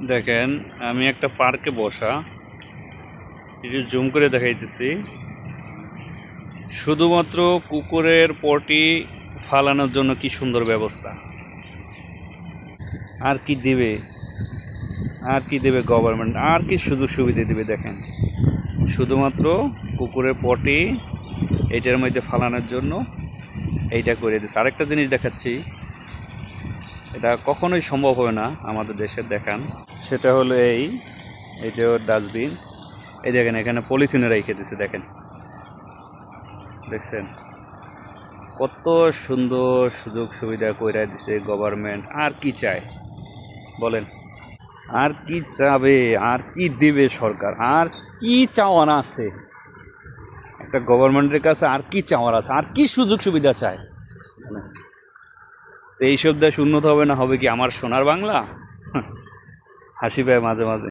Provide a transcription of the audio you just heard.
দেখেন আমি একটা পার্কে বসা, একটু জুম করে দেখাইতেছি। শুধুমাত্র কুকুরের পটি ফালানোর জন্য কি সুন্দর ব্যবস্থা। আর কি দেবে, আর কি দেবে গভর্নমেন্ট, আর কি সুযোগ সুবিধা দেবে দেখেন। শুধুমাত্র কুকুরের পটি এইটার মধ্যে ফালানোর জন্য এইটা করে দিচ্ছে। আরেকটা জিনিস দেখাচ্ছি, এটা কখনোই সম্ভব হবে না আমাদের দেশের দেখান। সেটা হলো এই যে ওর ডাস্টবিন, এই দেখেন এখানে পলিথিনে রেখে দিচ্ছে। দেখেন, দেখছেন কত সুন্দর সুযোগ সুবিধা কইরা দিছে গভর্নমেন্ট। আর কি চায় বলেন, আর কি চাবে, আর কি দিবে সরকার, আর কি চাওয়ার আছে একটা গভর্নমেন্টের কাছে? আর কি চাওয়ার আছে, আর কি সুযোগ সুবিধা চায়? তো এইসব দেশ উন্নত হবে না, হবে কি আমার সোনার বাংলা? হাসি পায় মাঝে মাঝে।